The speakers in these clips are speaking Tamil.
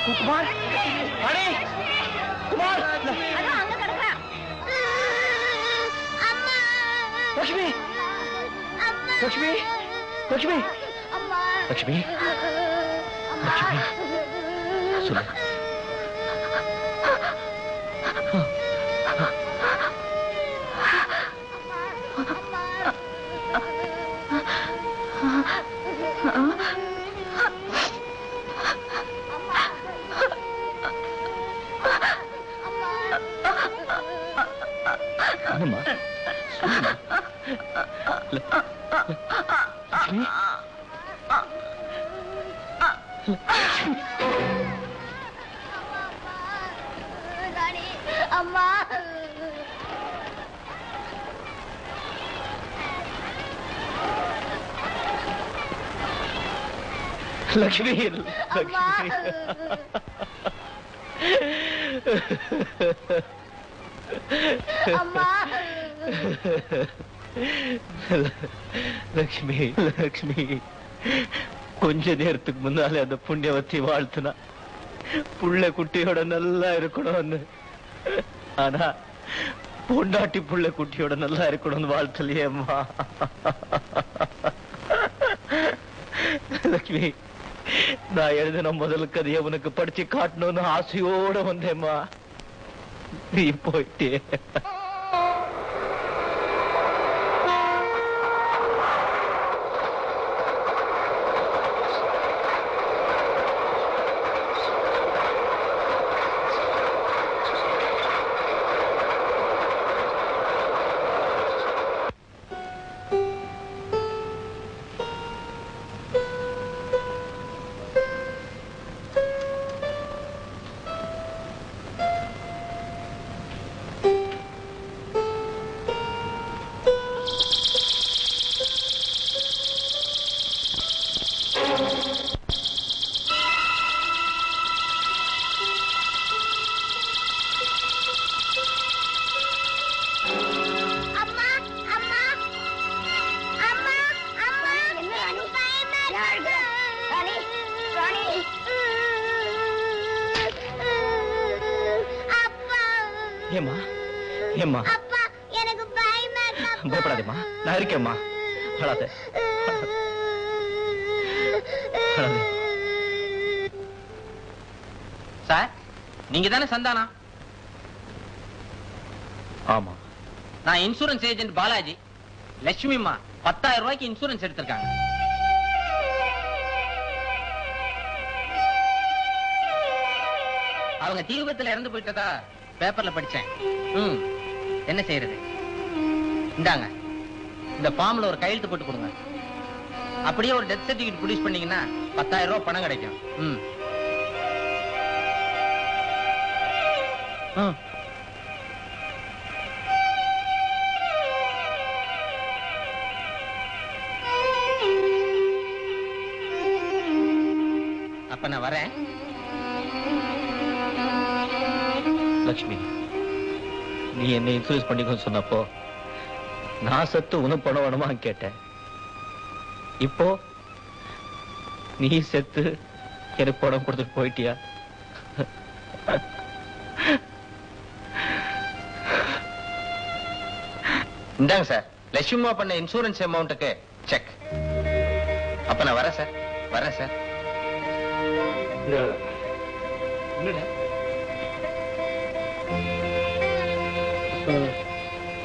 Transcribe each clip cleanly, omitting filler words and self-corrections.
குமார் அடே குமார் அதான் அங்க கிடக்குறான். அம்மா லட்சுமி அம்மா லட்சுமி லட்சுமி அம்மா லட்சுமி லட்சுமி சொல்லு என்னம்மா லட்சுமி அம்மா லட்சுமி அம்மா லட்சுமி லட்சுமி கொஞ்ச நேரத்துக்கு முன்னாலே அந்த புண்ணியவத்தி வாழ்த்துனா புள்ள குட்டியோட நல்லா இருக்கணும்னு. ஆனா பொண்டாட்டி புள்ள குட்டியோட நல்லா இருக்கணும்னு வாழ்த்தலையே அம்மா. லட்சுமி நான் எழுதின முதல் கதையை உனக்கு படிச்சு காட்டணும்னு ஆசையோட வந்தேம்மா. நீ போயிட்டே. ஏம்மா ஏம்மா அப்பா எனக்கு பயமா இருக்கு. பயப்படாதேம்மா, நான் இருக்கேம்மா. அழாத அழாத. சார், நீங்க தானே சந்தானா? ஆமா, நான் இன்சூரன்ஸ் ஏஜென்ட் பாலாஜி. லட்சுமிமா 10,000 ரூபாய்க்கு இன்சூரன்ஸ் எடுத்திருக்காங்க. அவங்க தீ விபத்துல இறந்து போயிட்டதா பேப்பர்ல படிச்சேன். என்ன செய்யறது? இந்தாங்க, இந்த ஃபார்ம்ல ஒரு கையெழுத்து போட்டு கொடுங்க. அப்படியே ஒரு டெத் சர்டிபிகேட் ப்ரொடியூஸ் பண்ணீங்கன்னா 10,000 ரூபாய் பணம் கிடைக்கும். அப்ப நான் வரேன். லட்சுமி, நீ என்ன இன்சூரன்ஸ் பண்ணிக்கோ சொன்னப்போ நான் சத்து உனக்கு பணம் வேணுமா கேட்டேன். இப்போ நீ செத்து எனக்கு பணம் கொடுத்துட்டு போயிட்டியா? இந்தாங்க சார், லட்சுமிமா பண்ண இன்சூரன்ஸ் அமௌண்ட்டுக்கு செக். அப்ப நான் வரேன் சார். வரேன் சார்.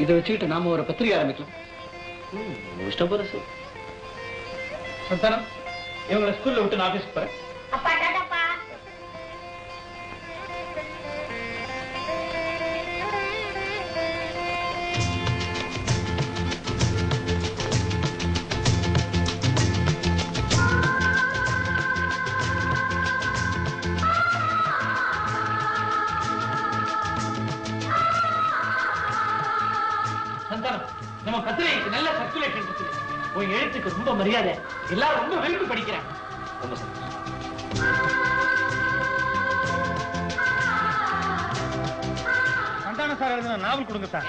இதை வச்சுக்கிட்டு நாம ஒரு பத்திரிகை ஆரம்பிக்கலாம். இஷ்டம் போற சார். சந்தானம், இவங்களை ஸ்கூல்ல விட்டு நான் ஆபீஸ்க்கு போறேன். அப்பா டாடாப்பா. நம்ம பத்திரிகைக்கு நல்ல சர்க்குலேஷன் இருக்கு. உன் எழுத்துக்கு ரொம்ப மரியாதை, எல்லாரும் ரொம்ப விரும்பி படிக்கிறாங்க. சந்தான சார் எழுதின நாவல் கொடுங்க சார்.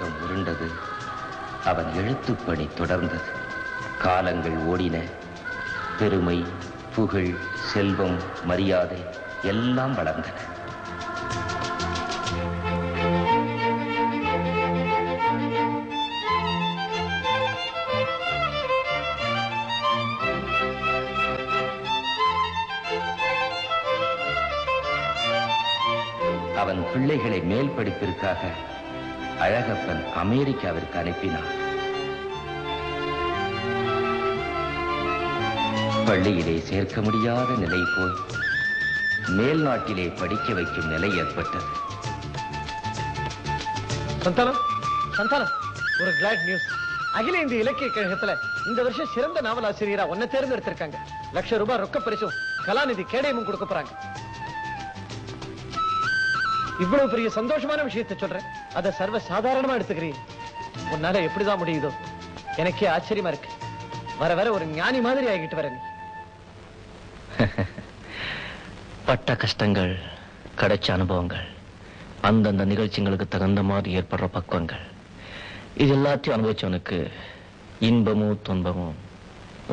உலகம் உருண்டது. அவன் எழுத்துப்பணி தொடர்ந்தது. காலங்கள் ஓடின. பெருமை, புகழ், செல்வம், மரியாதை எல்லாம் வளர்ந்தன. அவன் பிள்ளைகளை மேல் படிப்பிற்காக அழகப்பன் அமெரிக்காவிற்கு அனுப்பினான். பள்ளியிலே சேர்க்க முடியாத நிலை போய் மேல் நாட்டிலே படிக்க வைக்கும் நிலை ஏற்பட்டது. சந்தானம், சந்தானம், ஒரு கிளாட் நியூஸ். அகில இந்திய இலக்கிய கழகத்துல இந்த வருஷம் சிறந்த நாவல் ஆசிரியரா ஒன்ன தேர்ந்தெடுத்திருக்காங்க. ₹1,00,000 ரொக்க பரிசும் கலாநிதி கேடயமும் கொடுக்க போறாங்க. இவ்வளவு பெரிய சந்தோஷமான விஷயத்தை சொல்றேன். அதை சர்வ சாதாரணமா எடுத்துக்கிறீங்க. உன்னால எப்படிதான் முடியுதோ எனக்கே ஆச்சரியமா இருக்கு. வர வர ஒரு ஞானி மாதிரி ஆகிட்டு வர நீ. பட்ட கஷ்டங்கள், கிடைச்ச அனுபவங்கள், அந்தந்த நிகழ்ச்சிகளுக்கு தகுந்த மாதிரி ஏற்படுற பக்குவங்கள், இது எல்லாத்தையும் அனுபவிச்சவனுக்கு இன்பமும் துன்பமும்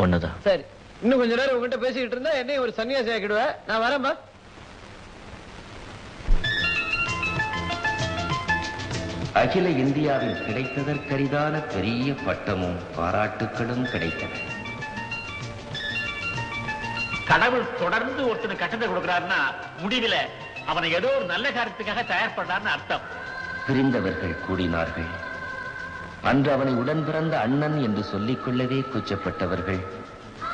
ஒண்ணுதான். சரி, இன்னும் கொஞ்ச நேரம் உங்ககிட்ட பேசிக்கிட்டு இருந்தா என்னையும் ஒரு சன்னியாசி ஆக்கிடுவேன். நான் வரேன்பா. அகில இந்தியாவில் கிடைத்ததற்கரிதான பெரிய பட்டமும் பாராட்டுக்களும் கிடைத்தன. கடவுள் தொடர்ந்து ஒருத்தனை கட்டத்தை கொடுக்கிறாருன்னா முடிவில் அவனை ஏதோ ஒரு நல்ல காரியத்துக்காக தயார் பண்றாருன்னு அர்த்தம். பிரிந்தவர்கள் கூடினார்கள். அன்று அவனை உடன் பிறந்த அண்ணன் என்று சொல்லிக் கொள்ளவே கூச்சப்பட்டவர்கள்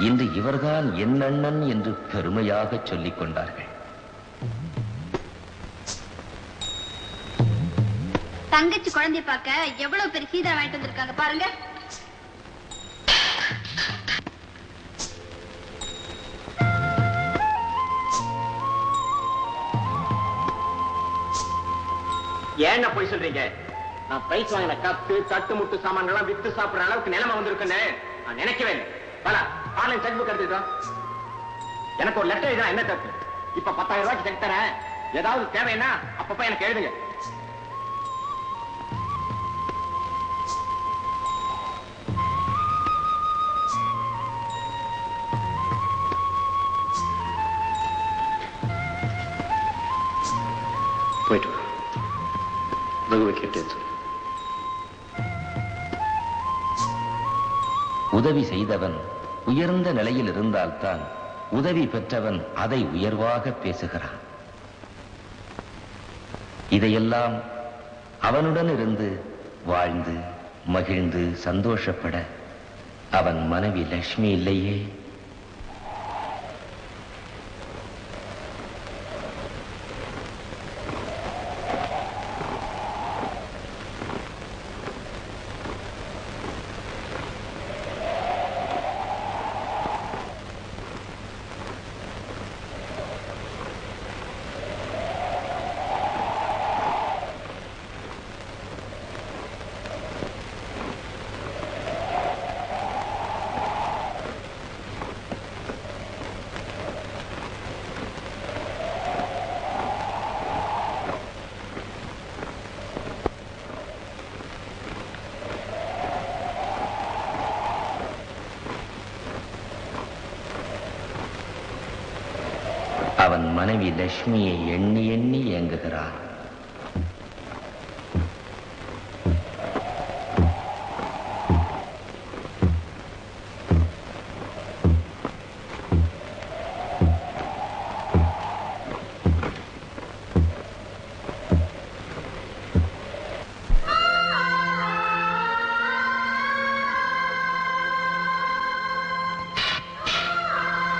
இன்று இவர்தான் என் அண்ணன் என்று பெருமையாக சொல்லிக் கொண்டார்கள். தங்கச்சி குழந்தை பார்க்க எவ்வளவு பெரிய சீதா வாங்கிட்டு வந்திருக்காங்க பாருங்க. ஏன்னா போய் சொல்றீங்க? நான் பிரைஸ் வாங்கின கத்து தட்டு முட்டு சாமான்கள்லாம் வித்து சாப்பிடுற அளவுக்கு நிலைமை வந்திருக்குன்னு நான் நினைக்கவே இல்லை. ஆன்லைன் செக் புக் எடுத்துட்டோம். எனக்கு ஒரு லெட்டர் எழுதா என்ன தப்பு? இப்ப 10,000 ரூபாய்க்கு செக் தரேன். ஏதாவது தேவைன்னா அப்பப்ப எனக்கு எழுதுங்க. போயிட்டு உதவி செய்தவன் உயர்ந்த நிலையில் இருந்தால்தான் உதவி பெற்றவன் அதை உயர்வாக பேசுகிறான். இதையெல்லாம் அவனுடன் இருந்து வாழ்ந்து மகிழ்ந்து சந்தோஷப்பட அவன் மனைவி லட்சுமி இல்லையே. அவன் மனைவி லட்சுமியை எண்ணி எண்ணி ஏங்குகிறான்.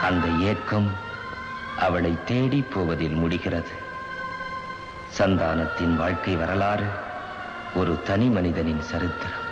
அந்த ஏக்கம் அவளை தேடி போவதில் முடிகிறது. சந்தானத்தின் வாழ்க்கை வரலாறு ஒரு தனி மனிதனின் சரித்திரம்.